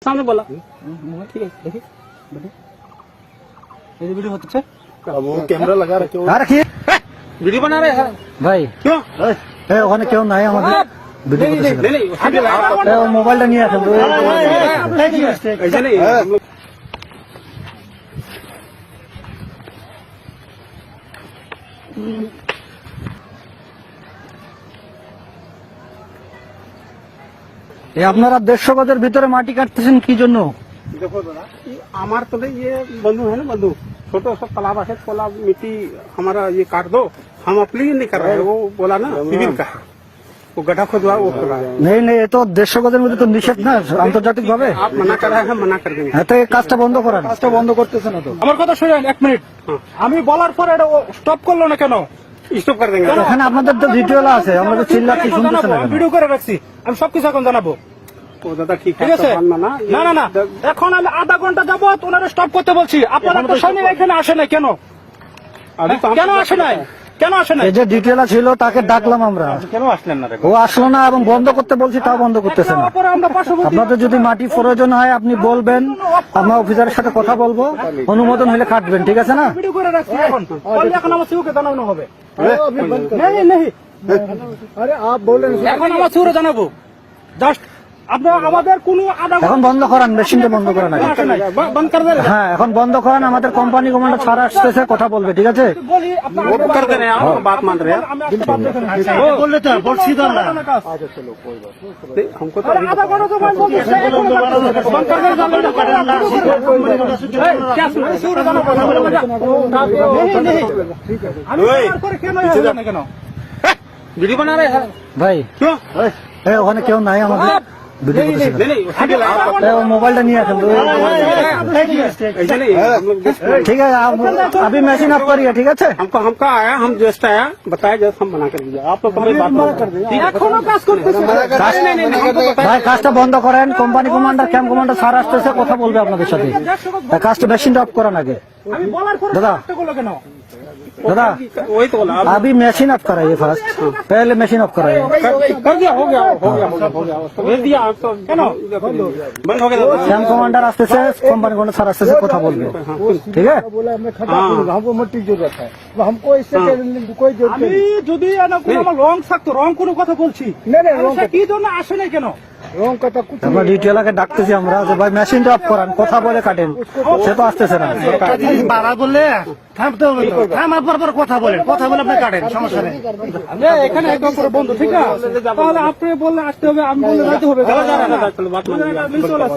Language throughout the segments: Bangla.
सामने बोला ठीक है देखिए ये वीडियो होता है वो कैमरा लगा रखे रखिए वीडियो बना रहे हैं ভাই क्यों ওখানে কেউ নাই আমাদের ভিডিও नहीं नहीं नहीं করতেছে মোবাইলটা নিয়ে আসেন ऐसे नहीं हम लोग আপনারা 150 গজের ভিতরে মাটি কাটতেছেন কি জন্য? देखो दादा हमारे तो ये बंधु है ना बंधु छोटा सा तालाब है तालाब मिट्टी हमारा ये काट दो हम अपने लिए नहीं कर रहे हैं वो बोला ना सिविल का है वो गड्ढा खुदवा वो कर रहा है নেই নেই এ তো 150 গজের মধ্যে তো নিষেধ না আন্তর্জাতিক ভাবে। आप मना कर रहे हैं मना कर देंगे হ্যাঁ তো এই কাজটা বন্ধ করেন। কাজটা বন্ধ করতেছেন না তো। আমার কথা শুনেন 1 মিনিট আমি বলার পরে এটা স্টপ করলো না কেন? स्टॉप कर देंगे এখানে আপনাদের তো ভিডিও আছে আমরা তো চিল্লাচ্ছি শুনতেছেন না কেন? ভিডিও করে রাখছি আমি সবকিছু এখন জানাবো वो दादा ठीक ঠিক है আছে तो मानना না না না এখন আমি আধা ঘন্টা যাবত ওনারা স্টপ করতে বলছি আপনারা তো সৈনিক এখানে আসে নাই কেন? अभी तो हम কেন আসে নাই কেন আসে নাই? এই যে ডিটেইল ছিল তাকে ডাকলাম আমরা क्यों আসলেন না ও আসলো না এবং বন্ধ করতে বলছি তাও বন্ধ করতেছে না। তারপরে আমরা পার্শ্ববর্তী আপনাদের যদি মাটি প্রয়োজন হয় আপনি বলবেন আমরা অফিসারের সাথে কথা বলবো অনুমোদন হলে কাটবেন ঠিক আছে না? ভিডিও করে রাখছি এখন বললে এখন আমার সিউকে জানানো হবে नहीं नहीं আরে আপ বলেন এখন আমার সিউরে জানাবো জাস্ট আপনারা আমাদের কোনো আধা এখন বন্ধ করান মেশিনটা বন্ধ করান আগে। আসে নাই বন্ধ করে দেন হ্যাঁ এখন বন্ধ করান আমাদের কোম্পানি কমান্ডার ছাড়া আসতেছে কথা বলবে ঠিক আছে? বলি আপনারা वो कर दे रहे हैं आप बात मान रहे हैं আমি একটা বাদ দেখেন বললে তো বলছি তো আমরা हमको तो अरे आधा घंटा तो बंद हो गया बंद कर दे क्या सुन सूर गाना बोल नहीं नहीं আমি করে কেন না কেন वीडियो बना रहे हैं ভাই क्यों ওখানে কেউ নাই আমাদের ভিডিও করতেছে नहीं नहीं মোবাইলটা নিয়ে আসেন ऐसे नहीं हम लोग ঠিক আছে अभी मशीन ऑफ करिए ठीक है? हमका आया हम जस्ट आया बताया जस्ट हम मना कर दिया आप लोग हमारी बात मना कर दिया এখনো কাজ করতেছে ভাই কাজটা বন্ধ করেন company commander camp commander sir আসতেছে কথা বলবে আপনাদের সাথে কাজটা মেশিনটা অফ করান আগে আমি বলার পরে দাদা একটা করলো কেন दादा वही तो बोला अभी मशीन ऑफ कराइए फर्स्ट पहले मशीन ऑफ कराइए कर दिया हो गया भेज दिया आप तो बंद हो गया कैंप कमांडर আসতেছে কোম্পানি কমান্ডার স্যার আসতেছে কথা বলবে ঠিক আছে? बोला हमने खत्म हमको मट्टी की जरूरत है हमको इससे कोई जरूरत আমি যদি না কোনো আমার রং থাকতো রং কোনো কথা বলছি नहीं কি জন্য আসে নাই কেন? रॉन्ग का तो कुछ আমরা ডিটেইলকে ডাকতেছি আমরা যে ভাই মেশিনটা অফ করান কথা বলে কাটেন সে তো আসতেছে না। বাড়া বললে থামতে হবে থামার পর কথা বলে আপনি কাটেন সমস্যা নেই এখানে একদম করে বন্ধ ঠিক আছে তাহলে আপনি বললে আসতে হবে আমি বললে যাইতে হবে चलो बात मान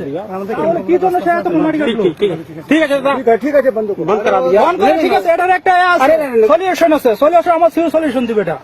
लिया তাহলে কি জন্য সে এত মাটি কাটলো ठीक है दादा ठीक है बंद बंद करा दिया ঠিক আছে এটার একটা সলিউশন আছে সলিউশন আমার সিউ সলিউশন দিবে এটা